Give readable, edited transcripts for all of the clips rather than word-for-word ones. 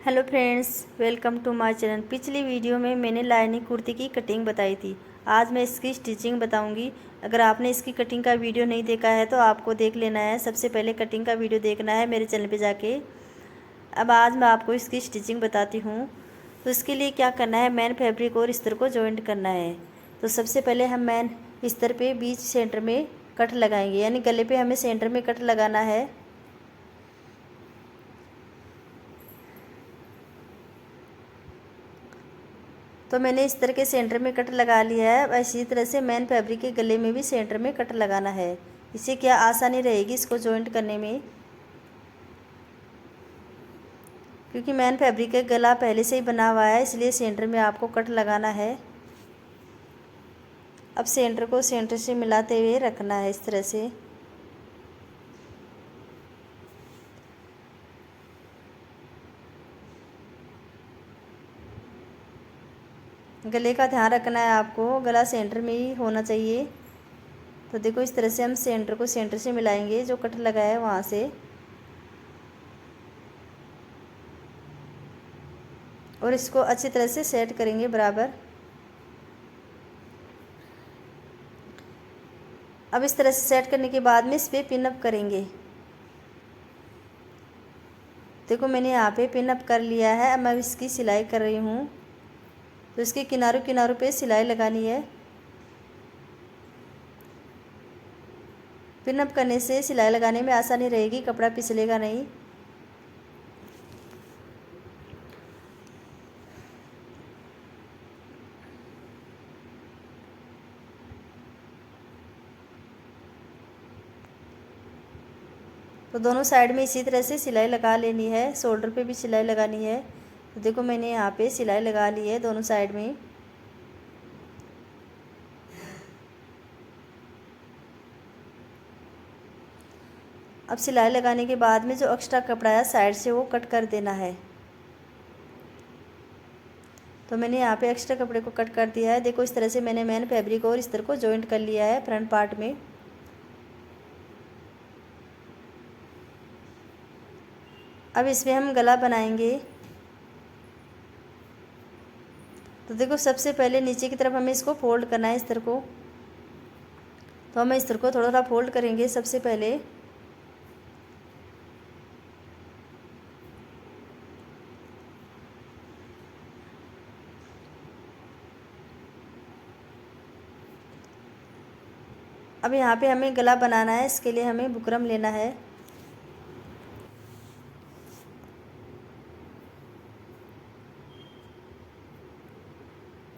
Hello friends, welcome to my channel. पिछली video में मैंने लाइनिंग कुर्ती की कटिंग बताई थी। आज मैं इसकी स्टिचिंग बताऊंगी। अगर आपने इसकी कटिंग का वीडियो नहीं देखा है तो आपको देख लेना है। सबसे पहले कटिंग का वीडियो देखना है मेरे चैनल पे जाके। अब आज मैं आपको इसकी स्टिचिंग बताती हूँ। तो इसके लिए क्या करना है, मेन फैब्रिक और अस्तर को जॉइंट करना है। तो सबसे पहले हम मेन अस्तर पे बीच सेंटर में कट लगाएंगे, यानी गले पे हमें सेंटर में कट लगाना है। तो मैंने इस तरह के सेंटर में कट लगा लिया है। अब इसी तरह से मेन फैब्रिक के गले में भी सेंटर में कट लगाना है। इससे क्या आसानी रहेगी इसको जॉइंट करने में, क्योंकि मेन फैब्रिक का गला पहले से ही बना हुआ है, इसलिए सेंटर में आपको कट लगाना है। अब सेंटर को सेंटर से मिलाते हुए रखना है इस तरह से। गले का ध्यान रखना है आपको, गला सेंटर में ही होना चाहिए। तो देखो इस तरह से हम सेंटर को सेंटर से मिलाएंगे, जो कट लगा है वहाँ से, और इसको अच्छी तरह से सेट करेंगे बराबर। अब इस तरह से सेट करने के बाद में इस पर पिन अप करेंगे। देखो मैंने यहाँ पे पिन अप कर लिया है। अब मैं इसकी सिलाई कर रही हूँ। तो इसके किनारों किनारों पे सिलाई लगानी है। पिन अप करने से सिलाई लगाने में आसानी रहेगी, कपड़ा फिसलेगा नहीं। तो दोनों साइड में इसी तरह से सिलाई लगा लेनी है। शोल्डर पे भी सिलाई लगानी है। तो देखो मैंने यहाँ पे सिलाई लगा ली है दोनों साइड में। अब सिलाई लगाने के बाद में जो एक्स्ट्रा कपड़ा है साइड से वो कट कर देना है। तो मैंने यहाँ पे एक्स्ट्रा कपड़े को कट कर दिया है। देखो इस तरह से मैंने मेन फैब्रिक और इस तरह को जॉइंट कर लिया है फ्रंट पार्ट में। अब इसमें हम गला बनाएंगे। तो देखो सबसे पहले नीचे की तरफ हमें इसको फोल्ड करना है, इस तरह को। तो हम इस तरह को थोड़ा थोड़ा फोल्ड करेंगे सबसे पहले। अब यहाँ पे हमें गला बनाना है, इसके लिए हमें बुकरम लेना है।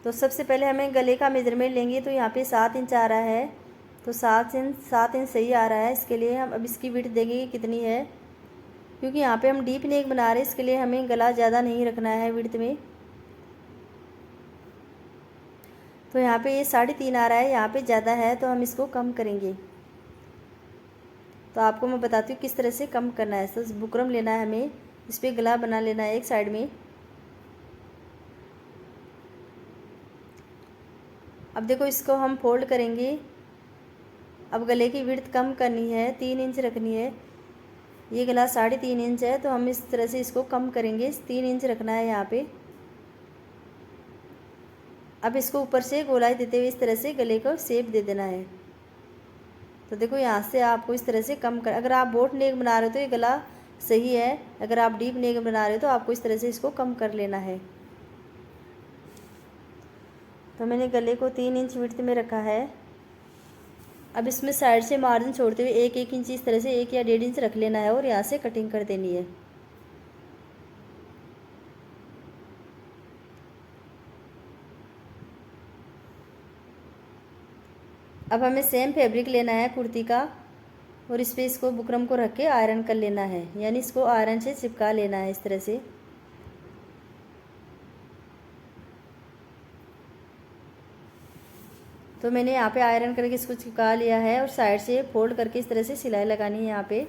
तो सबसे पहले हमें गले का मेजरमेंट लेंगे। तो यहाँ पे 7 इंच आ रहा है। तो 7 इंच सही आ रहा है। इसके लिए हम अब इसकी विड्थ देंगे कि कितनी है, क्योंकि यहाँ पे हम डीप नेक बना रहे हैं, इसके लिए हमें गला ज़्यादा नहीं रखना है विड्थ में। तो यहाँ पे ये 3.5 आ रहा है, यहाँ पे ज़्यादा है तो हम इसको कम करेंगे। तो आपको मैं बताती हूँ किस तरह से कम करना है। तो बुकरम लेना है हमें, इस पर गला बना लेना है एक साइड में। अब देखो इसको हम फोल्ड करेंगे। अब गले की विड्थ कम करनी है, 3 इंच रखनी है। ये गला 3.5 इंच है, तो हम इस तरह से इसको कम करेंगे, 3 इंच रखना है यहाँ पे। अब इसको ऊपर से गोलाई देते हुए इस तरह से गले को शेप दे देना है। तो देखो यहाँ से आपको इस तरह से कम कर, अगर आप बोट नेक बना रहे हो तो ये गला सही है, अगर आप डीप नेक बना रहे हो तो आपको इस तरह से इसको कम कर लेना है। तो मैंने गले को 3 इंच विड्थ में रखा है। अब इसमें साइड से मार्जिन छोड़ते हुए 1-1 इंच इस तरह से 1 या 1.5 इंच रख लेना है और यहाँ से कटिंग कर देनी है। अब हमें सेम फैब्रिक लेना है कुर्ती का, और इस पर इसको बुकरम को रख के आयरन कर लेना है, यानी इसको आयरन से चिपका लेना है इस तरह से। तो मैंने यहाँ पे आयरन करके इसको चिपका लिया है, और साइड से फोल्ड करके इस तरह से सिलाई लगानी है यहाँ पे।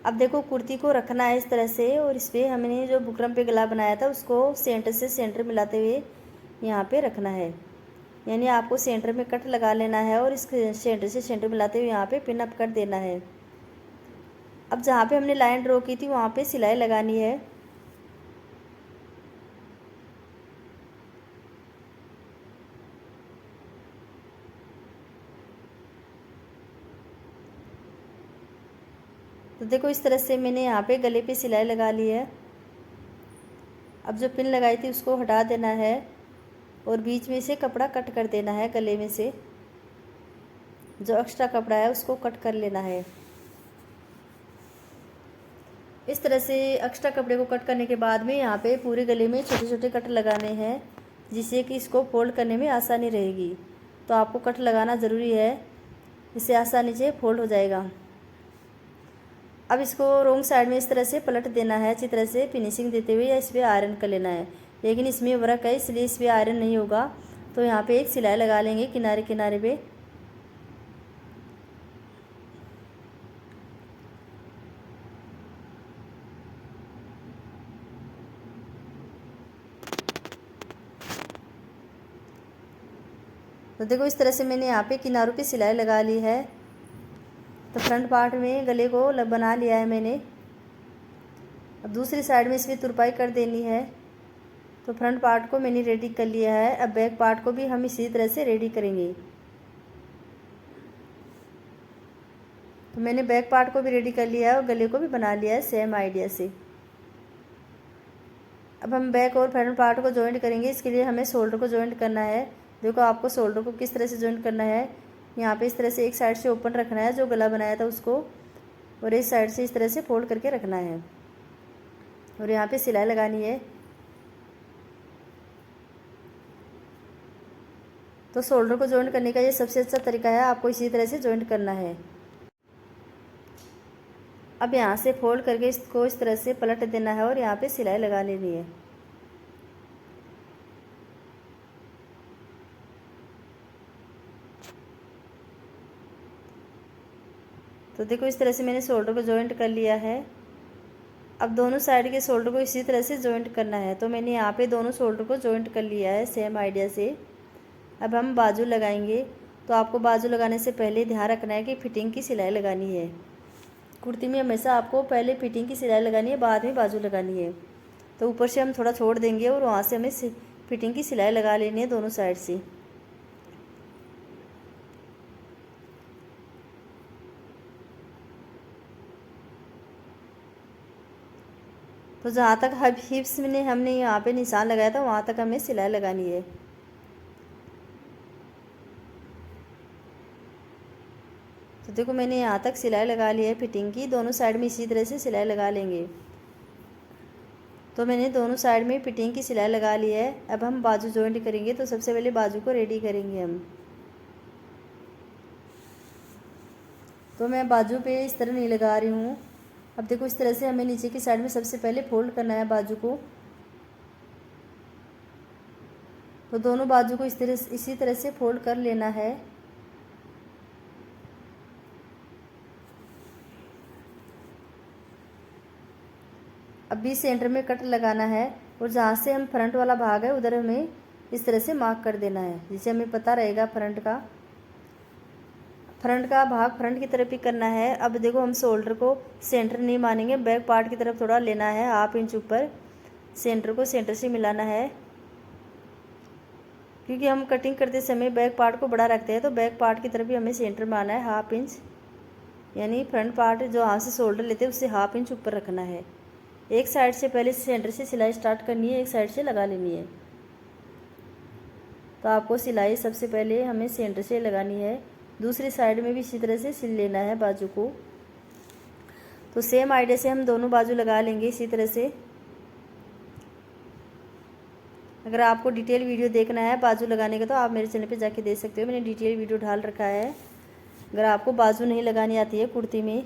अब देखो कुर्ती को रखना है इस तरह से, और इस पर हमने जो बुकरम पे गला बनाया था उसको सेंटर से सेंटर मिलाते हुए यहाँ पे रखना है। यानी आपको सेंटर में कट लगा लेना है और इस सेंटर से सेंटर मिलाते हुए यहाँ पे पिन अप कर देना है। अब जहाँ पे हमने लाइन ड्रॉ की थी वहाँ पे सिलाई लगानी है। तो देखो इस तरह से मैंने यहाँ पे गले पे सिलाई लगा ली है। अब जो पिन लगाई थी उसको हटा देना है और बीच में से कपड़ा कट कर देना है। गले में से जो एक्स्ट्रा कपड़ा है उसको कट कर लेना है। इस तरह से एक्स्ट्रा कपड़े को कट करने के बाद में यहाँ पे पूरे गले में छोटे छोटे कट लगाने हैं, जिससे कि इसको फोल्ड करने में आसानी रहेगी। तो आपको कट लगाना ज़रूरी है, इससे आसानी से फोल्ड हो जाएगा। अब इसको रोंग साइड में इस तरह से पलट देना है, अच्छी तरह से फिनिशिंग देते हुए, या इस पर आयरन कर लेना है। लेकिन इसमें वर्क है इसलिए इस पर आयरन नहीं होगा। तो यहाँ पे एक सिलाई लगा लेंगे किनारे किनारे पे। तो देखो इस तरह से मैंने यहाँ पे किनारों पे सिलाई लगा ली है। तो फ्रंट पार्ट में गले को बना लिया है मैंने। अब दूसरी साइड में इसमें तुरपाई कर देनी है। तो फ्रंट पार्ट को मैंने रेडी कर लिया है। अब बैक पार्ट को भी हम इसी तरह से रेडी करेंगे। तो मैंने बैक पार्ट को भी रेडी कर लिया है और गले को भी बना लिया है सेम आइडिया से। अब हम बैक और फ्रंट पार्ट को जॉइंट करेंगे। इसके लिए हमें शोल्डर को जॉइंट करना है। देखो आपको शोल्डर को किस तरह से जॉइंट करना है। यहाँ पे इस तरह से एक साइड से ओपन रखना है जो गला बनाया था उसको, और इस साइड से इस तरह से फोल्ड करके रखना है और यहाँ पे सिलाई लगानी है। तो शोल्डर को जॉइंट करने का ये सबसे अच्छा तरीका है, आपको इसी तरह से जॉइंट करना है। अब यहाँ से फोल्ड करके इसको इस तरह से पलट देना है और यहाँ पे सिलाई लगा लेनी है। तो देखो इस तरह से मैंने शोल्डर को जॉइंट कर लिया है। अब दोनों साइड के शोल्डर को इसी तरह से जॉइंट करना है। तो मैंने यहाँ पे दोनों शोल्डर को जॉइंट कर लिया है सेम आइडिया से। अब हम बाजू लगाएंगे। तो आपको बाजू लगाने से पहले ध्यान रखना है कि फिटिंग की सिलाई लगानी है। कुर्ती में हमेशा आपको पहले फिटिंग की सिलाई लगानी है, बाद में बाजू लगानी है। तो ऊपर से हम थोड़ा छोड़ देंगे और वहाँ से हमें फिटिंग की सिलाई लगा लेनी है दोनों साइड से। तो जहाँ तक हिप्स में हमने यहाँ पे निशान लगाया था वहाँ तक हमें सिलाई लगानी है। तो देखो मैंने यहाँ तक सिलाई लगा ली है फिटिंग की। दोनों साइड में इसी तरह से सिलाई लगा लेंगे। तो मैंने दोनों साइड में फिटिंग की सिलाई लगा ली है। अब हम बाजू जॉइंट करेंगे। तो सबसे पहले बाजू को रेडी करेंगे हम। तो मैं बाजू पे इस तरह नहीं लगा रही हूँ। अब देखो इस तरह से हमें नीचे की साइड में सबसे पहले फोल्ड करना है बाजू को। तो दोनों बाजू को इसी तरह से फोल्ड कर लेना है। अब भी सेंटर में कट लगाना है और जहाँ से हम फ्रंट वाला भाग है उधर हमें इस तरह से मार्क कर देना है, जिससे हमें पता रहेगा फ्रंट का भाग फ्रंट की तरफ ही करना है। अब देखो हम शोल्डर को सेंटर नहीं मानेंगे, बैक पार्ट की तरफ थोड़ा लेना है, हाफ इंच ऊपर सेंटर को सेंटर से मिलाना है। क्योंकि हम कटिंग करते समय बैक पार्ट को बड़ा रखते हैं, तो बैक पार्ट की तरफ भी हमें सेंटर में आना है हाफ इंच। यानी फ्रंट पार्ट जो यहाँ से शोल्डर लेते हैं उससे हाफ इंच ऊपर रखना है। एक साइड से पहले सेंटर से सिलाई स्टार्ट करनी है, एक साइड से लगा लेनी है। तो आपको सिलाई सबसे पहले हमें सेंटर से लगानी है, दूसरी साइड में भी इसी तरह से सिल लेना है बाजू को। तो सेम आइडिया से हम दोनों बाजू लगा लेंगे इसी तरह से। अगर आपको डिटेल वीडियो देखना है बाजू लगाने का तो आप मेरे चैनल पे जाके देख सकते हो, मैंने डिटेल वीडियो डाल रखा है। अगर आपको बाजू नहीं लगानी आती है कुर्ती में।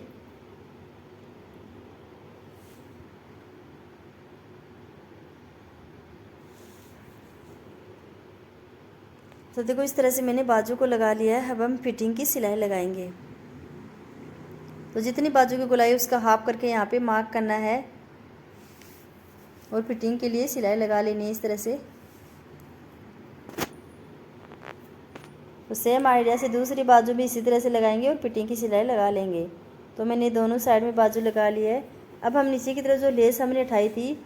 तो देखो इस तरह से मैंने बाजू को लगा लिया है। अब हम फिटिंग की सिलाई लगाएंगे। तो जितनी बाजू की गोलाई उसका हाफ करके यहाँ पे मार्क करना है और फिटिंग के लिए सिलाई लगा लेनी है इस तरह से। तो सेम आइडिया से दूसरी बाजू भी इसी तरह से लगाएंगे और फिटिंग की सिलाई लगा लेंगे। तो मैंने दोनों साइड में बाजू लगा ली है। अब हम नीचे की तरफ जो लेस हमने उठाई थी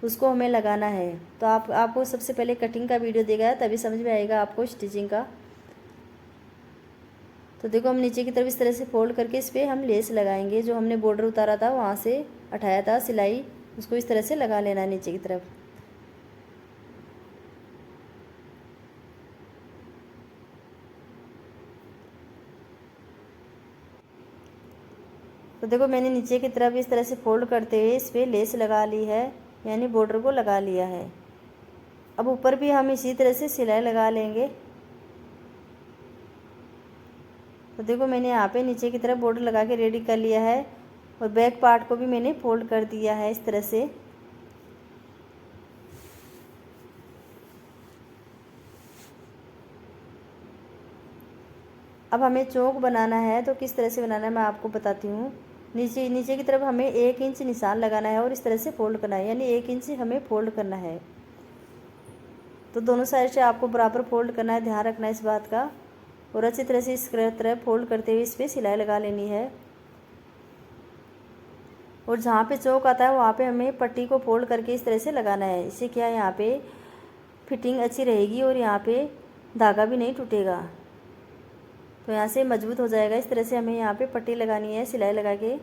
उसको हमें लगाना है। तो आपको सबसे पहले कटिंग का वीडियो देगा तभी समझ में आएगा आपको स्टिचिंग का। तो देखो हम नीचे की तरफ इस तरह से फोल्ड करके इस पर हम लेस लगाएंगे। जो हमने बॉर्डर उतारा था वहाँ से उठाया था सिलाई, उसको इस तरह से लगा लेना है नीचे की तरफ। तो देखो मैंने नीचे की तरफ इस तरह से फोल्ड करते हुए इस पर लेस लगा ली है, यानी बॉर्डर को लगा लिया है। अब ऊपर भी हम इसी तरह से सिलाई लगा लेंगे। तो देखो मैंने यहाँ पे नीचे की तरफ बॉर्डर लगा के रेडी कर लिया है और बैक पार्ट को भी मैंने फोल्ड कर दिया है इस तरह से। अब हमें चौक बनाना है, तो किस तरह से बनाना है मैं आपको बताती हूँ। नीचे की तरफ हमें 1 इंच निशान लगाना है और इस तरह से फोल्ड करना है, यानी 1 इंच हमें फोल्ड करना है। तो दोनों साइड से आपको बराबर फोल्ड करना है, ध्यान रखना है इस बात का। और अच्छी तरह से इस तरह फोल्ड करते हुए इस पर सिलाई लगा लेनी है। और जहाँ पे चौक आता है वहाँ पे हमें पट्टी को फोल्ड करके इस तरह से लगाना है। इससे क्या है, यहाँ पे फिटिंग अच्छी रहेगी और यहाँ पे धागा भी नहीं टूटेगा, तो यहाँ से मजबूत हो जाएगा। इस तरह से हमें यहाँ पे पट्टी लगानी है सिलाई लगा के।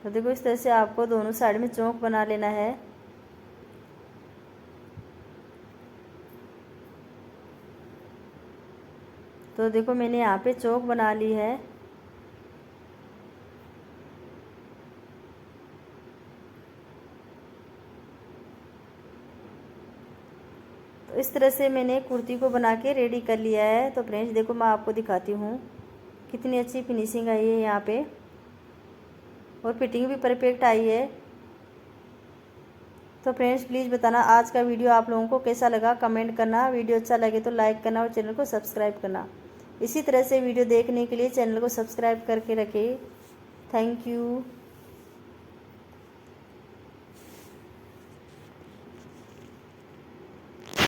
तो देखो इस तरह से आपको दोनों साइड में चौक बना लेना है। तो देखो मैंने यहाँ पे चौक बना ली है। तो इस तरह से मैंने कुर्ती को बना के रेडी कर लिया है। तो फ्रेंड्स देखो मैं आपको दिखाती हूँ कितनी अच्छी फिनिशिंग आई है यहाँ पे, और फिटिंग भी परफेक्ट आई है। तो फ्रेंड्स प्लीज़ बताना आज का वीडियो आप लोगों को कैसा लगा, कमेंट करना। वीडियो अच्छा लगे तो लाइक करना और चैनल को सब्सक्राइब करना। इसी तरह से वीडियो देखने के लिए चैनल को सब्सक्राइब करके रखें। Thank you.